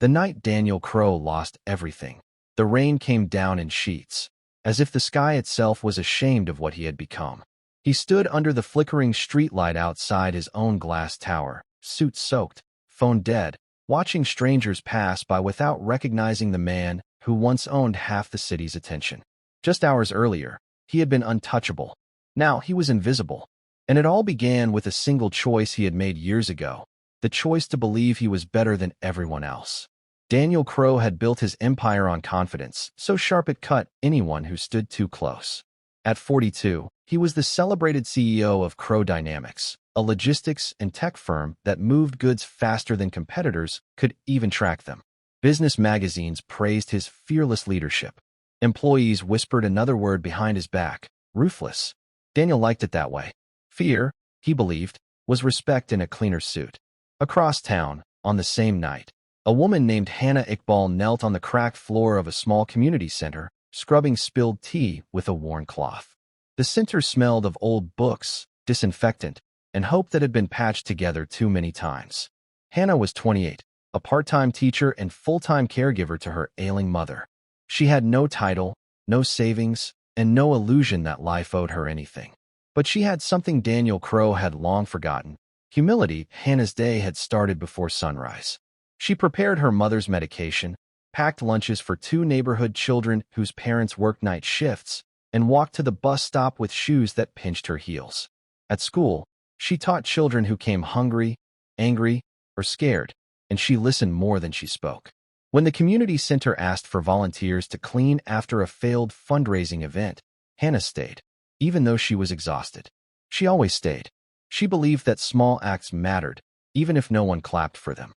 The night Daniel Crowe lost everything. The rain came down in sheets, as if the sky itself was ashamed of what he had become. He stood under the flickering streetlight outside his own glass tower, suit soaked, phone dead, watching strangers pass by without recognizing the man who once owned half the city's attention. Just hours earlier, he had been untouchable. Now he was invisible. And it all began with a single choice he had made years ago, the choice to believe he was better than everyone else. Daniel Crowe had built his empire on confidence, so sharp it cut anyone who stood too close. At 42, he was the celebrated CEO of Crowe Dynamics, a logistics and tech firm that moved goods faster than competitors could even track them. Business magazines praised his fearless leadership. Employees whispered another word behind his back: ruthless. Daniel liked it that way. Fear, he believed, was respect in a cleaner suit. Across town, on the same night, a woman named Hannah Iqbal knelt on the cracked floor of a small community center, scrubbing spilled tea with a worn cloth. The center smelled of old books, disinfectant, and hope that had been patched together too many times. Hannah was 28, a part-time teacher and full-time caregiver to her ailing mother. She had no title, no savings, and no illusion that life owed her anything. But she had something Daniel Crowe had long forgotten: humility. Hannah's day had started before sunrise. She prepared her mother's medication, packed lunches for 2 neighborhood children whose parents worked night shifts, and walked to the bus stop with shoes that pinched her heels. At school, she taught children who came hungry, angry, or scared, and she listened more than she spoke. When the community center asked for volunteers to clean after a failed fundraising event, Hannah stayed, even though she was exhausted. She always stayed. She believed that small acts mattered, even if no one clapped for them.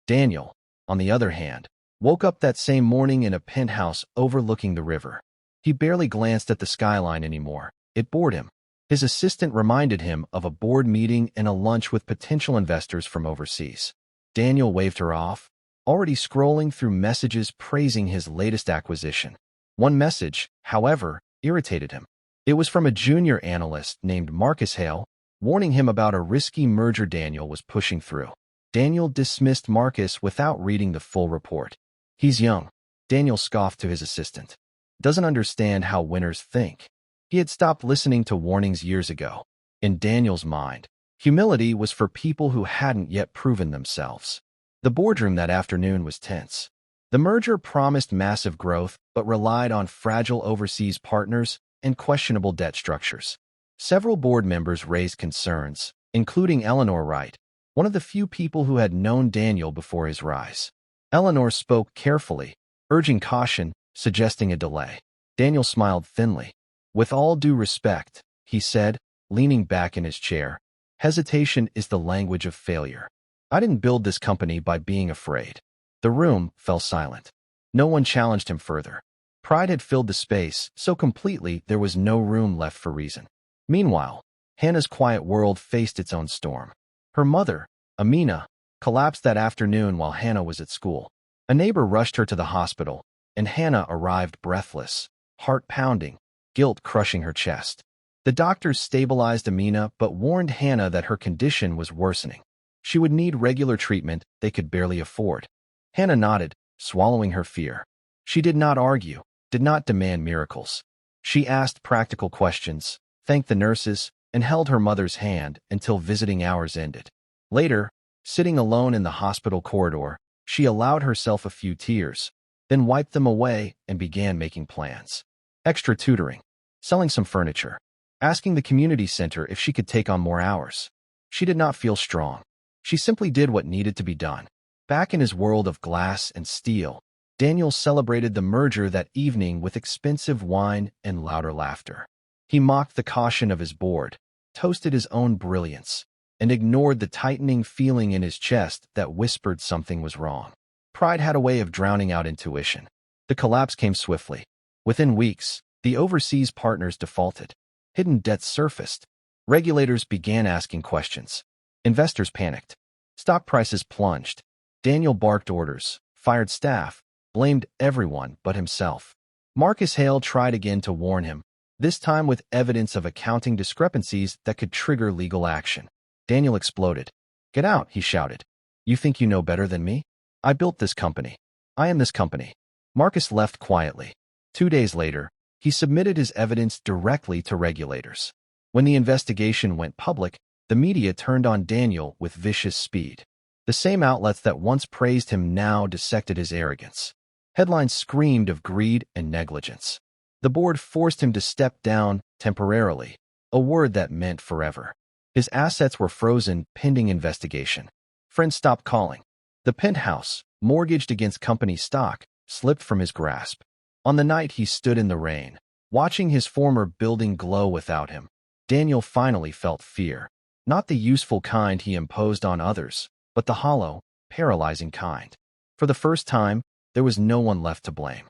Daniel, on the other hand, woke up that same morning in a penthouse overlooking the river. He barely glanced at the skyline anymore. It bored him. His assistant reminded him of a board meeting and a lunch with potential investors from overseas. Daniel waved her off, already scrolling through messages praising his latest acquisition. One message, however, irritated him. It was from a junior analyst named Marcus Hale, warning him about a risky merger Daniel was pushing through. Daniel dismissed Marcus without reading the full report. He's young, Daniel scoffed to his assistant. Doesn't understand how winners think. He had stopped listening to warnings years ago. In Daniel's mind, humility was for people who hadn't yet proven themselves. The boardroom that afternoon was tense. The merger promised massive growth, but relied on fragile overseas partners and questionable debt structures. Several board members raised concerns, including Eleanor Wright, one of the few people who had known Daniel before his rise. Eleanor spoke carefully, urging caution, suggesting a delay. Daniel smiled thinly. "With all due respect," he said, leaning back in his chair, "hesitation is the language of failure. I didn't build this company by being afraid." The room fell silent. No one challenged him further. Pride had filled the space so completely there was no room left for reason. Meanwhile, Hannah's quiet world faced its own storm. Her mother, Amina, collapsed that afternoon while Hannah was at school. A neighbor rushed her to the hospital, and Hannah arrived breathless, heart pounding, guilt crushing her chest. The doctors stabilized Amina but warned Hannah that her condition was worsening. She would need regular treatment they could barely afford. Hannah nodded, swallowing her fear. She did not argue, did not demand miracles. She asked practical questions, thanked the nurses, and held her mother's hand until visiting hours ended. Later, sitting alone in the hospital corridor, she allowed herself a few tears, then wiped them away and began making plans. Extra tutoring, selling some furniture, asking the community center if she could take on more hours. She did not feel strong. She simply did what needed to be done. Back in his world of glass and steel, Daniel celebrated the merger that evening with expensive wine and louder laughter. He mocked the caution of his board, toasted his own brilliance, and ignored the tightening feeling in his chest that whispered something was wrong. Pride had a way of drowning out intuition. The collapse came swiftly. Within weeks, the overseas partners defaulted. Hidden debts surfaced. Regulators began asking questions. Investors panicked. Stock prices plunged. Daniel barked orders, fired staff, blamed everyone but himself. Marcus Hale tried again to warn him, this time with evidence of accounting discrepancies that could trigger legal action. Daniel exploded. "Get out," he shouted. "You think you know better than me?" I built this company. I am this company. Marcus left quietly. 2 days later, he submitted his evidence directly to regulators. When the investigation went public, the media turned on Daniel with vicious speed. The same outlets that once praised him now dissected his arrogance. Headlines screamed of greed and negligence. The board forced him to step down temporarily, a word that meant forever. His assets were frozen pending investigation. Friends stopped calling. The penthouse, mortgaged against company stock, slipped from his grasp. On the night he stood in the rain, watching his former building glow without him, Daniel finally felt fear. Not the useful kind he imposed on others, but the hollow, paralyzing kind. For the first time, there was no one left to blame.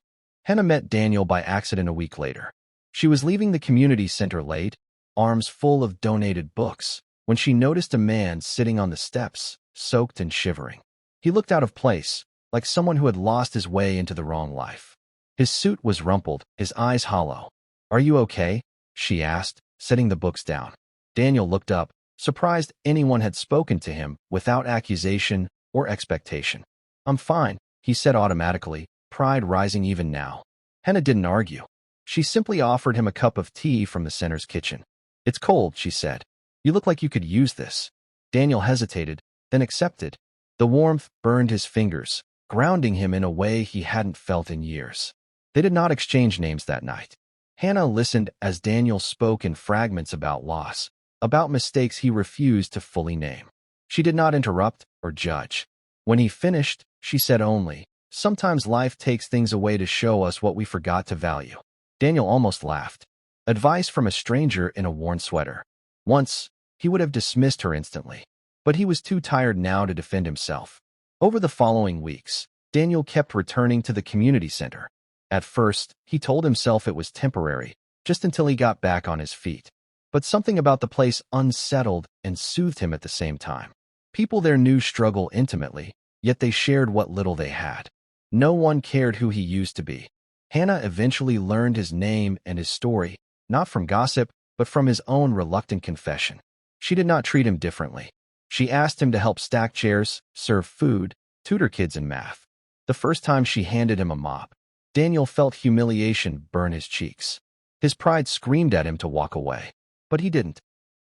Hannah met Daniel by accident a week later. She was leaving the community center late, arms full of donated books, when she noticed a man sitting on the steps, soaked and shivering. He looked out of place, like someone who had lost his way into the wrong life. His suit was rumpled, his eyes hollow. "Are you okay?" she asked, setting the books down. Daniel looked up, surprised anyone had spoken to him without accusation or expectation. "I'm fine," he said automatically, pride rising even now. Hannah didn't argue. She simply offered him a cup of tea from the center's kitchen. "It's cold," she said. "You look like you could use this." Daniel hesitated, then accepted. The warmth burned his fingers, grounding him in a way he hadn't felt in years. They did not exchange names that night. Hannah listened as Daniel spoke in fragments about loss, about mistakes he refused to fully name. She did not interrupt or judge. When he finished, she said only, "Sometimes life takes things away to show us what we forgot to value." Daniel almost laughed. Advice from a stranger in a worn sweater. Once, he would have dismissed her instantly, but he was too tired now to defend himself. Over the following weeks, Daniel kept returning to the community center. At first, he told himself it was temporary, just until he got back on his feet. But something about the place unsettled and soothed him at the same time. People there knew struggle intimately, yet they shared what little they had. No one cared who he used to be. Hannah eventually learned his name and his story, not from gossip, but from his own reluctant confession. She did not treat him differently. She asked him to help stack chairs, serve food, tutor kids in math. The first time she handed him a mop, Daniel felt humiliation burn his cheeks. His pride screamed at him to walk away, but he didn't.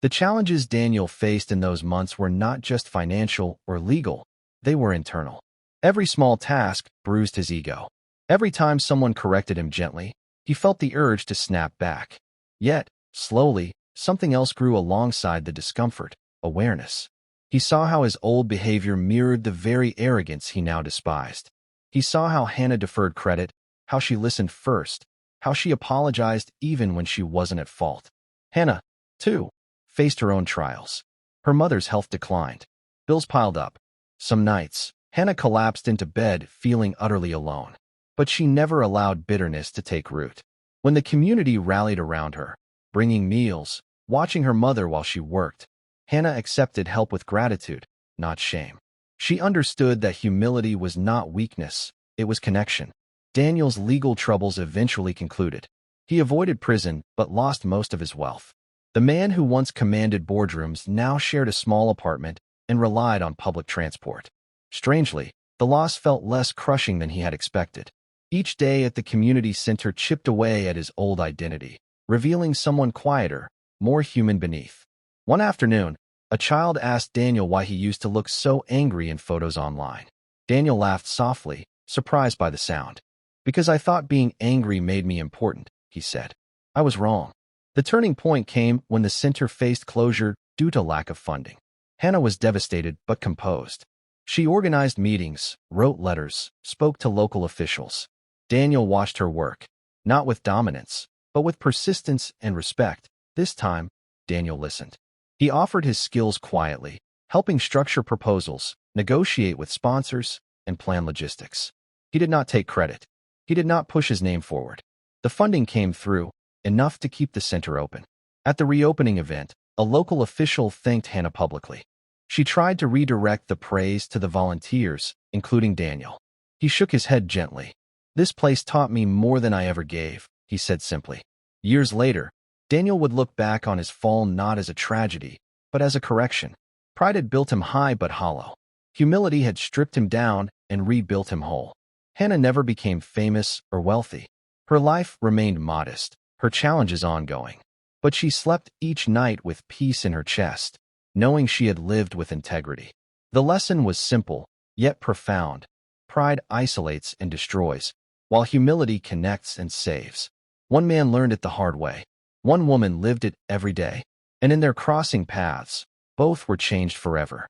The challenges Daniel faced in those months were not just financial or legal, they were internal. Every small task bruised his ego. Every time someone corrected him gently, he felt the urge to snap back. Yet, slowly, something else grew alongside the discomfort: awareness. He saw how his old behavior mirrored the very arrogance he now despised. He saw how Hannah deferred credit, how she listened first, how she apologized even when she wasn't at fault. Hannah, too, faced her own trials. Her mother's health declined. Bills piled up. Some nights, Hannah collapsed into bed feeling utterly alone. But she never allowed bitterness to take root. When the community rallied around her, bringing meals, watching her mother while she worked, Hannah accepted help with gratitude, not shame. She understood that humility was not weakness, it was connection. Daniel's legal troubles eventually concluded. He avoided prison but lost most of his wealth. The man who once commanded boardrooms now shared a small apartment and relied on public transport. Strangely, the loss felt less crushing than he had expected. Each day at the community center chipped away at his old identity, revealing someone quieter, more human beneath. One afternoon, a child asked Daniel why he used to look so angry in photos online. Daniel laughed softly, surprised by the sound. "Because I thought being angry made me important," he said. "I was wrong." The turning point came when the center faced closure due to lack of funding. Hannah was devastated but composed. She organized meetings, wrote letters, spoke to local officials. Daniel watched her work, not with dominance, but with persistence and respect. This time, Daniel listened. He offered his skills quietly, helping structure proposals, negotiate with sponsors, and plan logistics. He did not take credit. He did not push his name forward. The funding came through, enough to keep the center open. At the reopening event, a local official thanked Hannah publicly. She tried to redirect the praise to the volunteers, including Daniel. He shook his head gently. "This place taught me more than I ever gave," he said simply. Years later, Daniel would look back on his fall not as a tragedy, but as a correction. Pride had built him high but hollow. Humility had stripped him down and rebuilt him whole. Hannah never became famous or wealthy. Her life remained modest, her challenges ongoing. But she slept each night with peace in her chest, knowing she had lived with integrity. The lesson was simple, yet profound. Pride isolates and destroys, while humility connects and saves. One man learned it the hard way. One woman lived it every day. And in their crossing paths, both were changed forever.